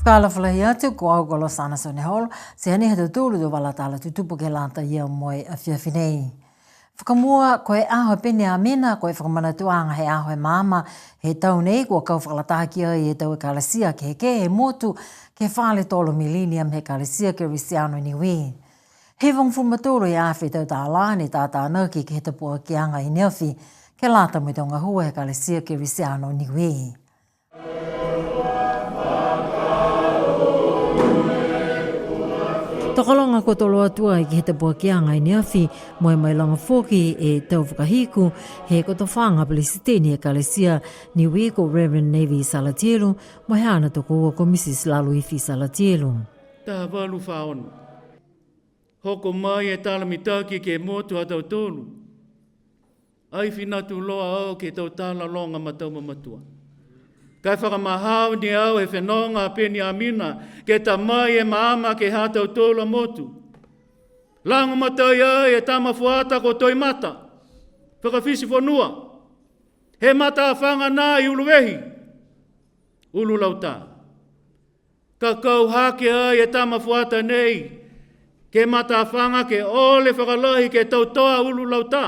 Kala falahi atu ko au golo sana sone hol, se hani hatu tūlu do wala tala tutupu ke lanta ia moe a whiawhinei. Whakamua koe aho pene a mena, koe whakamana tuanga he aho he mama, he tau nei kua kau whakalataaki ai e tau e kalasia ke he motu ke whale tolo millennium he kalasia ke risiano Niue. He wangfu matoro i awhi tau tā lāne tātā naki ke he tapua ki anga i neofi ke lata me tonga hua he kalasia ke risiano Niue. Takalonga ko tolo atua i ki he tapua ki anga i neafi, moe mai langa whoki e tau whakahiku, he koto whanga Palestini e kalesia Niue ko Reverend Navy Salatielu, moe hana toko ua ko Mrs. Laluifi Salatielu. Tā walu whaono. Hoko mai e tala mitaki ke motu a tau tolu. Ai whinatu loa au ke tau tala longa matau mamatua. Kai whakamahau ni au e whenonga peni amina ke ta mai e maama ke hātau tōla motu. Lango matai ai e tama fuata ko toi mata. Whakawhisi whanua. He mata a whanga nā i uluwehi. Ulu lauta. Ka kau hake ai e tama fuata nei. Ke mata a whanga ke ole whakalahi ke tau toa ulu lauta.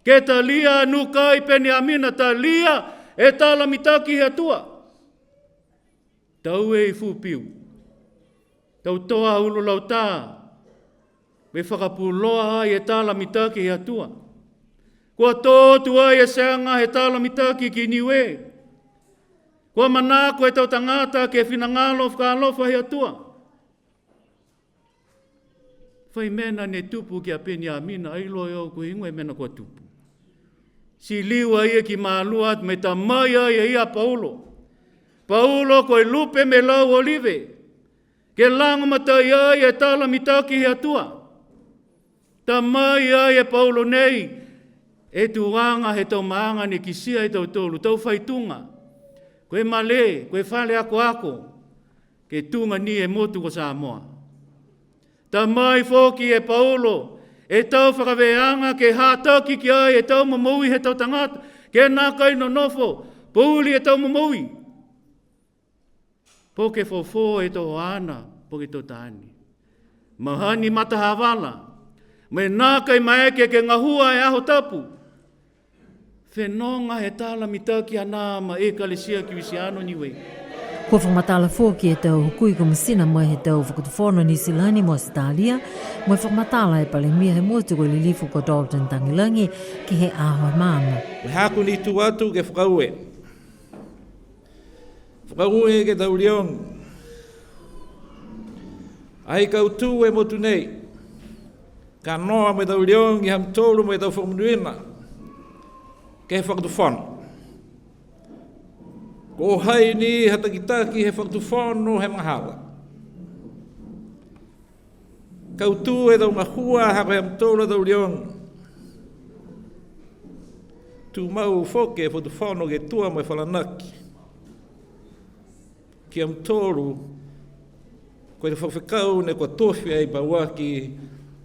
Ke ta lia nukai peni amina ta lia e tala mitaki he atua. Tau e i fupiu. Tau toa ulu lauta. Me whakapuloa ai e tala mitaki he atua. Kua tōtu ai e seanga he tala mitaki ki Niue. Kua manako e tau tangata ke whinangalo whakalofa he atua. Whai mena ne tupu ki a peni a mina ailo e au kuhingo e mena kua tupu. Si liwa ia ki maaluat me ta mai ai e ia Paulo. Paulo koe lupe me lau olive. Ke lango matai ai e tala mitaki he atua. Ta mai ai e Paulo nei. E tuanga he tau maanga ni kisia e tau tolu. Tau whaitunga. Koe male, koe whale ako. Ke tunga ni e motu ko Samoa. Ta mai foki e Paulo. E tau whakaweanga ke hātaki ki ai e tau mamaui he tau tangata. Ke nākai no nofo, pouli e tau mamaui. Po ke fofo e tau ana, po ke tau tāni. Mahani mata hawala. Me nākai maeke ke ngahua e aho tapu. Whenonga he tala mitaki anama e kalesia ki wisiano Niue. Ko whamatala fōki e tau hukui ko masina mai he tau whakatawhono ni silani mo Sitalia, mo whamatala e pale mia he motu ko lilifu ko Dalton Tangilangi ki he aho mama. Me haku ni tu atu ke whakaue. Whakaue ke tau leon. Ai kau tu e motu nei. Ka noa me tau leon i ham tolu me tau whakamunuina. Ke he whakatawhono. Ko hai ni hatakitaki he whakatawhono he mahala. Kau tu e tau ngahua hako he mtola tau leon. Tu mau whoke e whakatawhono ke tua mai whalanaki. Ki am tolu, koe te whawhekau ne kua tofi ai bawaki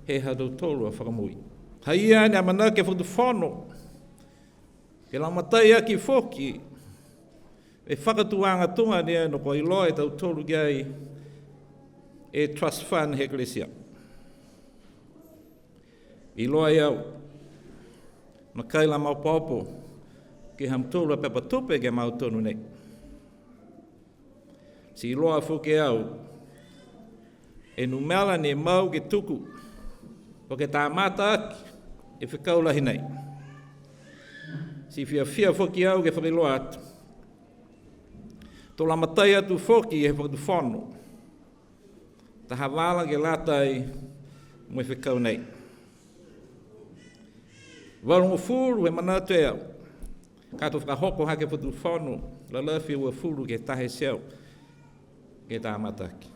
he hadau tolu a whakamui. Haia ne amanaki e whakatawhono. Ke la matai aki whoki. E whakatuanga tunga nia no koi loa e tau tolu gai e trust fund he eklesia. I loa iau, na kaila mau popo ki ham tolu a pepa tupe ke mau tonu nei. Si i loa fuke au, e numela ne mau ke tuku, o ke tā mata aki, e whikaulahi nei. Si fia fuke au ke whakiloa atu. Tō la matai atu whoki e whakatawhono. Ta hawala ke latai mo e whikau nei. Warongo furu e manatu e au. Kato whakahoko hake whakatawhono, la lawhi ua furu ke tahe seo ke tā mataki.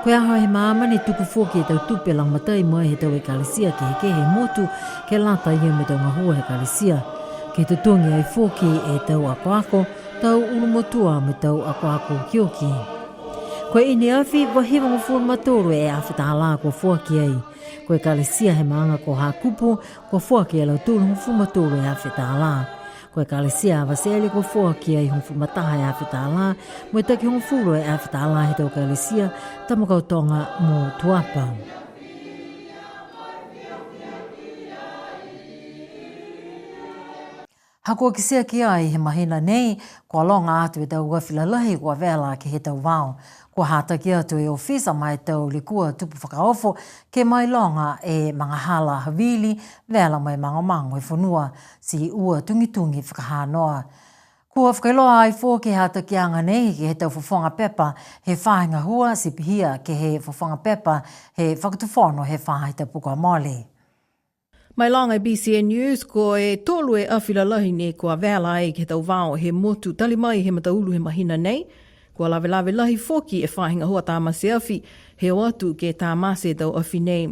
Koe aho he maama ni tuku whoki e tau tupe lang matai mo e he tau e kalesia ke he motu ke lata ia me tau ngahua he kalesia. Ke tutungi ai whoki e tau ako tau ulumotua me tau ako kioki. Koe ini awhi wahiwa ngafua matoro e awhitahala ko whuaki ai. Koe kalesia he maanga ko hakupu ko whuaki e lau tūru ngafua matoro e awhitahala. Koe kalesia vaseli ko fuakia I hong mataha e awhitala, mo te ki hong fulu e awhitala he tau kalesia, tamakautonga mo tuapa. Hako ki sea ki ai he mahina nei, kua longa atu e tau wawhilalahi kua vela ke he tau wao. Kua hata ki atu e ofisa mai tau li kua tupu whakaofo ke mai longa e mga hala hawili, vela mai mango e whanua si ua tungi whakahanoa. Kua whakailoa ai fō ke hata ki anga nei ke he tau whawhonga pepa he whahinga hua si pihia ke he whawhonga pepa he whakatufono he whahita puka mole. Mai langa BCN News ko e tolu e awhilalahi ne kua vela ai ke tau wao he motu tali mai he mataulu he mahina nei. Kua lawe lahi foki e whahinga hua tā mase awhi he o atu ke tā mase tau awhi nei.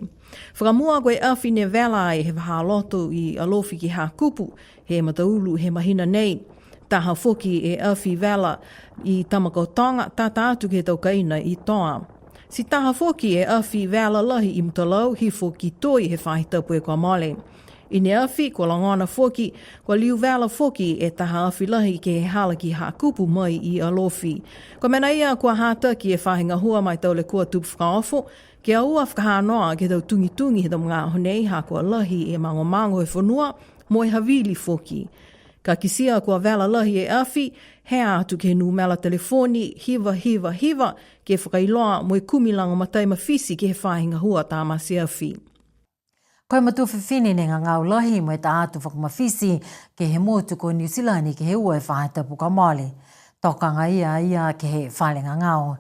Whakamua koe awhi ne vela ai he wahaloto I alofi ki ha kupu he mataulu he mahina nei. Taha foki e awhi vela I tamakautonga tata atu ke tau kaina I toa. Si taha foki e awhi vela lahi I mutalau hi foki toi he whahitapu e kua male. I ne awhi kua langona foki, kua liu vela foki e taha awhi lahi ke he hala ki ha kupu mai I alofi. Kua mena ia kua hata ki e whahinga hua mai tau le kua tupu whakaofo, ke a ua whakahanoa ke tau tungi he tau mga honei ha kua lahi e mango e whanua mo e havili foki. Ka kisia kua vela lahi e awhi, he atu ke numela telefoni, hiva, ke whakailoa mo e kumilanga matai mawhisi ke he whahinga hua tā mase awhi. Koe matu whiwhine ne ngā ngau lahi mo e tā atu whakamawhisi ke he motu ko New Zealand ke he ua e whahita puka male. Tokanga ia ke he whalenga ngau.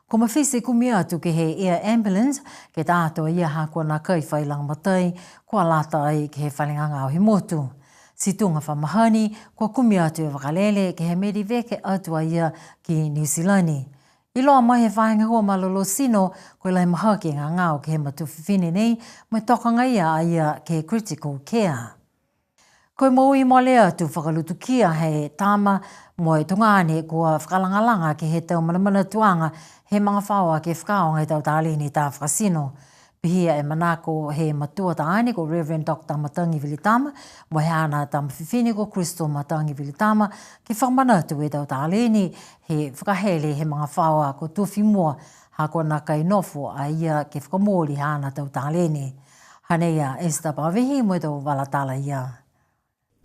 Ko mawhisi kumi atu ke he air ambulance ke tā atu ia hakua nā kai whailang matai kua lata ai ke he whalenga ngau he motu. Si tunga whamahani, kua kumi atu e wakalele ke he mediveke atua ia ki New Zealand. I loa mai he whahinga hua malolo sino, koe lai maha ki ngā ngāo ke he matu whiwhine nei, mai tokanga ia ke he critical care. Koe maui mole atu whakalutu kia he tāma mo e tungane kua whakalangalanga ke he tau manamana tuanga he mga whaua ke whakaonga he tau tālini tā whakasino. Pihia e manako he matua taane ko Reverend Dr. Matangi Vilitama, mo he ana tama whiwhine ko Crystal Matangi Vilitama, ke whamanatu e tau tāleni he whakahele he mga whaua ko tuwhi mua hako nā kai nofo a ia ke whakamori he ana tau tāleni. Haneia Esther Pawehi mo e tau walatala ia.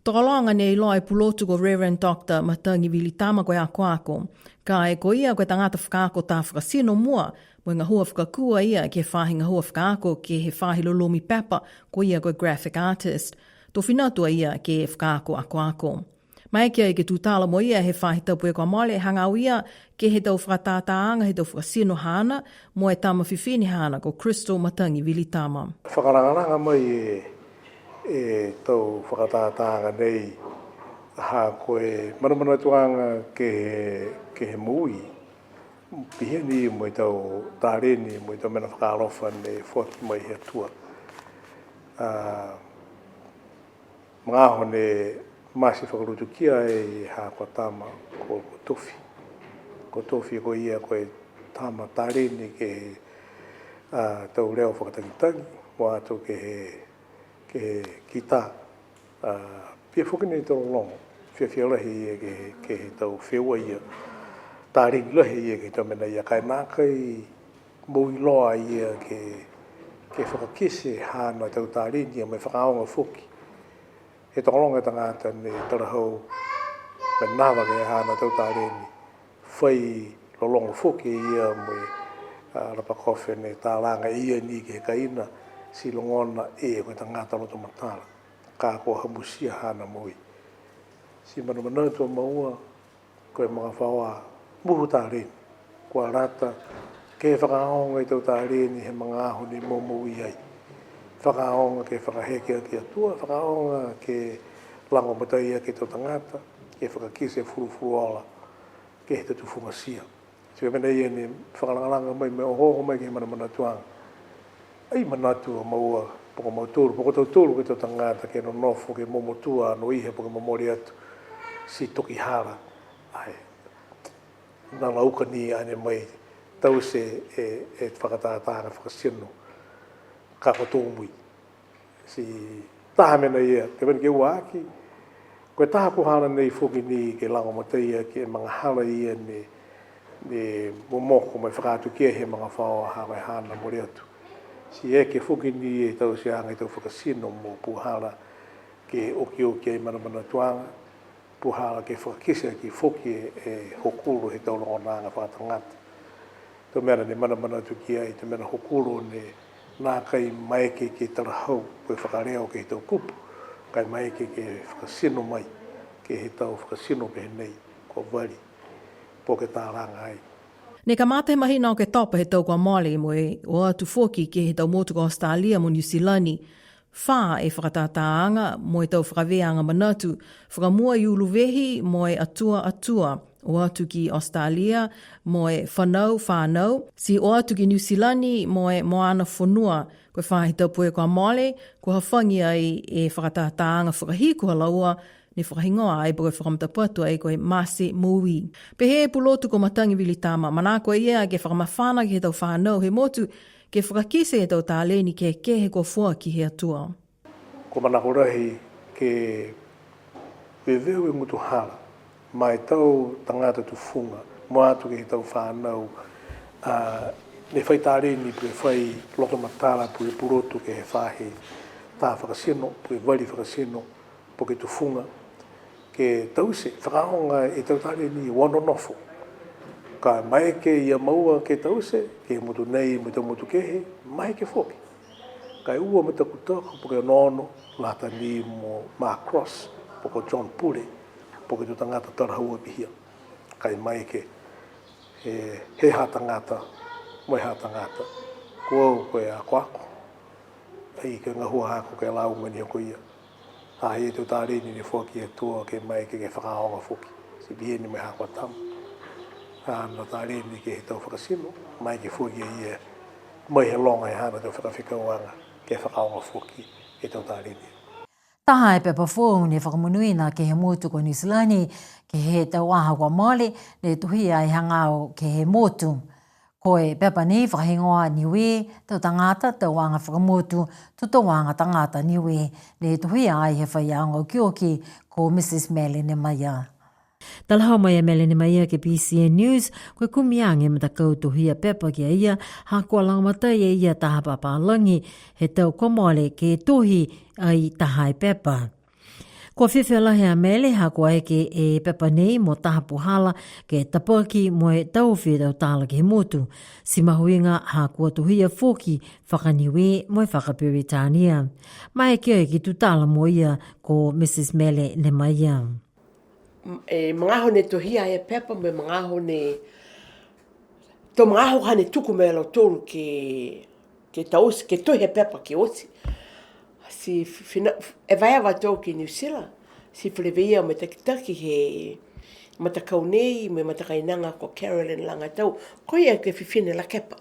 Tokalanga nei loa e pulotu ko Reverend Dr. Matangi Vilitama koe a koako. Ka e ko ia koe tangata whakaako tā whakasino mua, mo ngā hua whakakua ia ke whahinga hua whakaako ke he whahilolomi papa ko ia koe graphic artist. Tō whinatua ia ke whakaako a koako. Mai kia ke tūtala mo ia he whahitapu e kua male hangau ia ke he tau whakatātaanga he tau whakasino hana mo e tama whiwhini hana ko Crystal Matangi Vilitama. Whakarangaranga mai e tau whakatātaanga nei ha koe manamanatuanga ke he mui. Pihia ni mo i tau tāreni, mo i tau mena whakaalofa ne whoki mai he atua. Mga aho ne masi whakarutu kia e ha kua tama ko tofi. Ko tofi ko ia koe tama tāreni ke tau reo whakatangitangi, mo atu ke he kita. Pia whukini tau longo, whiawhia lahi ke he tau whewa ia. Tāring lahi ia ke tau mena ia kai nā kai mui loa ia ke whakakise hāna tau tāring ia mai whakaonga whuki. He tōlonga tangata ne tarahau me nāwa ke hāna tau tāring whai lolonga whuki ia mai rapakofe ne tālanga ia ni ke kaina si longona e koe tangata loto matala. Kā kua hamusia hāna mui. Si manamanautua maua koe mga whaua muhu tārini, kua rata, ke whakaonga i tau tārini he mga aho ni momo i ai. Whakaonga ke whakaheke ki atua, whakaonga ke lango matai ke tau tangata, ke whakakise furufuruala, ke he tatu fungasia. Sia mena ia ni whakalangalanga mai me ohoho mai ke manamanatuanga. Ai manatua maua, poko mauturu, poko tauturu ke tau tangata, ke no nofo, ke momotua, no ihe, poko mamori atu, si toki hara. Ai, nā lauka ni ane mai tau se e whakatātāra whakasino ka kotomui. Si taha mena ia, te mani ke ua aki, Koe taha puhana nei fuki ni ke lango matai ke mga hala ia ni momoko mai whakatu kia he mga whaoa hawe hana mori atu. Si ke fuki ni e tau se anga i tau whakasino mo puhana ke oki ai mana tuanga, puhana ke whakakisa ki fuki e hokuru he tau longo nanga whakatangata. Tau mera ni mana tu kia i te mera hokuru ne nā kai maeke ke tarahau koe whakareo ke he tau kupu. Kai maeke ke whakasino mai, ke he tau whakasino ke he nei, ko wari, po ke tā ranga ai. Ne ka mate mahi nao ke topa he tau kua Māori moe o atu foki ke he tau motuka Australia mo New Zealand. Whā e whakatātaanga mo e tau whakaweanga manatu, whakamua i uluwehi mo e atua o atu ki Australia mo e whanau, si o atu ki New Zealand mo e moana whanua, koe whahita poe kua Māori, kua hawhangi ai e whakatātaanga whakahi kua laua, ne whakahingoa ai koe whakamatapuatu ai koe Masi Mui. Pehe pulotu ko matangi wili tāma, mana koe ia ke whakamawhana ki he tau whanau he motu, ke whakakise he tau tāleni ke he kua fua ki he atua. Ko manakurahi ke weweu e mutu hala, mai tau tangata tu funga, mo atu ke he tau whanau, ne whai tāreni pui whai loto matala pui purotu ke he whahe tā whakasino, pui wali whakasino, po ke tu funga, ke tause, whakaonga e tau tāreni wanonofo. Ka mai ke ia maua ke tause, ke mutu nei, mutu kehe, mai ke whoki. Ka ua me taku toko, po ke nono, lata ni mo Mark Cross, po ko John Pule, po ke tu tangata tarahua pihia. Ka mai ke he ha tangata, mo ha tangata, ko koe a koako. Ai ke ngahua hako ke lau mani o koia. A he tu tāreni ni whoki e tua ke mai ke whakaonga whoki. Si bieni me hako tamu. Na tāreni ke he tau whakasino, mai ke whoki e ia. Mai he longa e hana tau whakawhikauanga ke whakaonga whoki e tau tāreni. Taha e pepa whōngu ne whakamunuina ke he motu ko New Zealand, ke he tau aha kua Māori, ne tuhi ai hangao ke he motu. Koe pepa ni whakahingoa Niue, tau tangata, tau wanga whakamotu, tuto wanga tangata Niue, ne tuhi ai he whaiango kioki ko Mrs. Melanie Maia. Talahau mai a Melanie Maia ke BCN News, koe kumiange mata kautuhia pepa ki a ia, ha kua langamatai e ia taha papalangi, he tau komole ke tohi ai taha e pepa. Kua whiwhialahi a mele ha kua eke e pepa nei mo taha puhala ke tapaki mo e tauwhi tau tāla ki he motu. Si mahuinga ha kua tuhia whoki whakaniwe mo e whakaperitania. Mai kia e ki tu tāla mo ia ko Mrs. Mele ne Maia. E mangaho ne tuhia e pepa me mangaho ne... To mangaho hane tuku me lo tolu ke tausi, ke tuhi e pepa ki osi. Si e vai ava tau ki New Zealand, si whileweia me takitaki he matakau nei, me matakainanga ko Carolyn langa tau, ko ia ke whiwhine la kepa.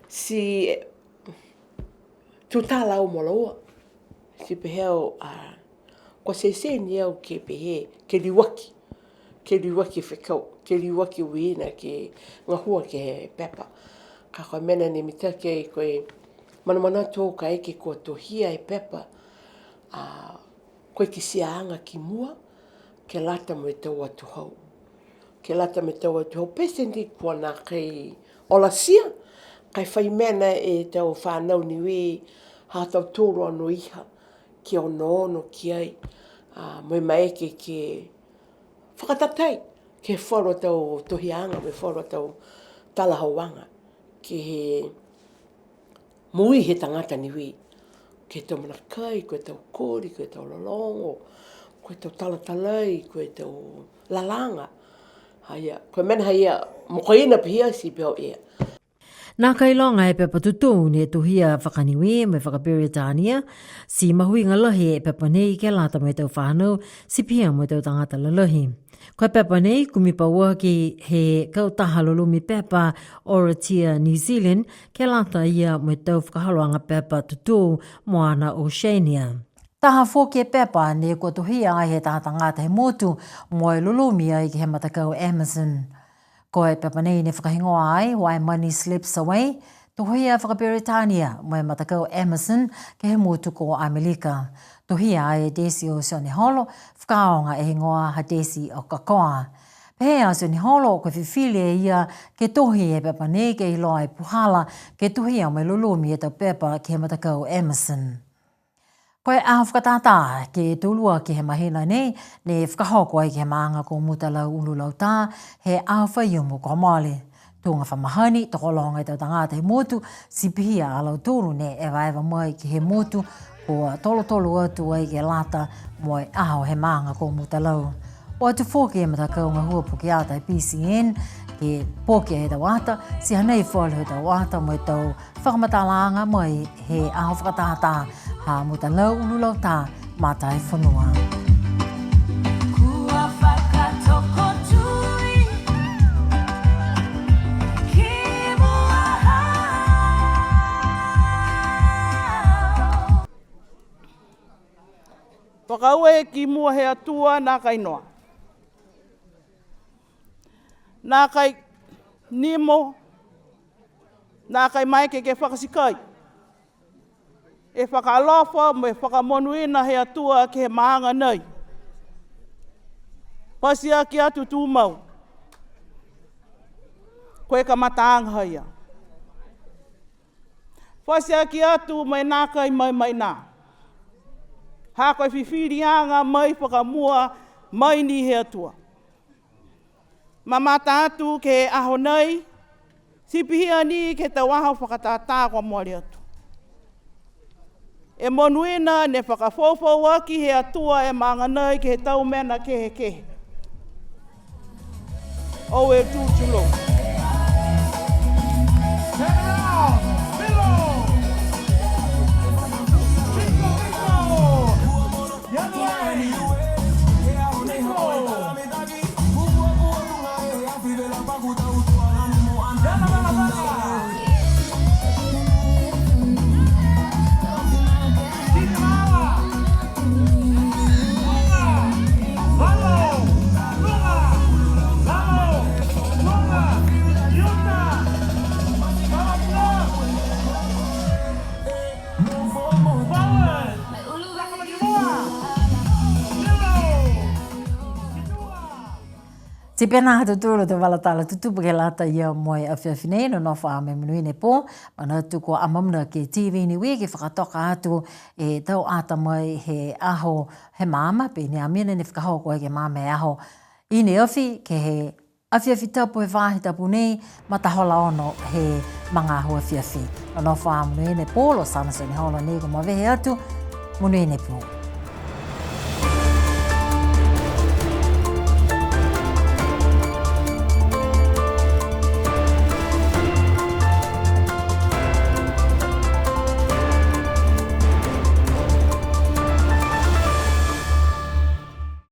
Si tutala au molaua, si peheo, ko se ni au ke pehe, ke liwaki whikau, ke liwaki uina ke ngahua ke he pepa. Ka koe mena ni mitake i koe, mana tō ka eke kua tohia e pepa, koe ki siaanga ki mua, ke lata mo e tau atu hau. Ke lata me tau atu hau, pese ndi kua nā kei olasia, kai whai mena e tau whanau Niue, ha tau tōro anu iha, ki o noono ki ai, mo e maeke ke whakatatai, ke whoro tau tohianga, me whoro tau talahauanga, ke he mui he tangata Niue, ke tau manakai, koe tau kori, koe tau lalongo, koe tau talatalai, koe tau lalanga. Haia, koe mena haia, mokoina pihia si peo ea. Nā kailonga e pepa tutu ne tuhia whakaniwe me whakaperitania, si mahuinga lahi e pepa nei ke lata mai tau whanau, si pia mai tau tangata lalahi. Koe pepa nei kumipa waki he kautaha lulumi pepa Oratia New Zealand ke lata ia mai tau whakahaloanga pepa tutu moana Oceania. Taha whoki e pepa ne kua tuhia ai he taha tangata he motu mo e lulumi ai ki he matakau Amazon. Koe pepa nei ne whakahingoa ai, Why Money Slips Away, tuhia whakaperitania mo e matakau Amazon ke he motu ko Amerika. Tuhia e desi o Soni Holo, whakaonga e ngoa ha desi o kakoa. Pehea Soni Holo koe whiwhili e ia ke tohi e pepa ne ke iloa e puhala ke tuhi o mai lulumi e tau pepa ke he matakau Emerson. Koe a whakatata ke tūlua ke he mahina nei, ne whakahoko ai ke he maanga ko mutalau ululau tā, he a whaiumu ko mole. Tūnga whamahani, toko longa i tau tangata he motu, si pihia alau tūru ne ewa mai ke he motu, ko tolo atu ai ke lata moe aho he maanga ko mutalau. O atu fōki e matakau ngā hua puki ata i PCN, ke pōki e tau ata, si hanei whālu he tau ata moe tau whakamatalanga moe he aho whakatata, ha mutalau ululau tā, mātai whanua. Whakaue ki mua he atua nā kai noa. Nā kai nimo, nā kai maike ke whakasikai. E whakalofa me whakamonuina he atua ke he maanga nei. Pasia ki atu tūmau. Koe ka mataanga haia. Pasia ki atu mai nā kai mai nā. Hā koe whiwhirianga mai whakamua mai ni he atua. Ma mata atu ke aho nei, sipihia ni ke tau aho whakatātā kwa moari atu. E monuina ne whakawhawhau aki he atua e maanga nei ke he tau mena kehe. O e tūtulo. Te pena hatu tūro te walatala tutupu ke lata ia moe a whiawhinei no nofa a me manuine pō. Mana atu ko amamuna ke TV Niue ke whakatoka atu e tau ata mai he aho he mama pe ne amina ne whakahau koe ke mama e aho. I ne awhi ke he awhiawhi tapu he wāhi tapu nei matahola ono he manga hua whiawhi. No nofa a manuine pō lo sana soni hola nei ko mawehe atu manuine pō.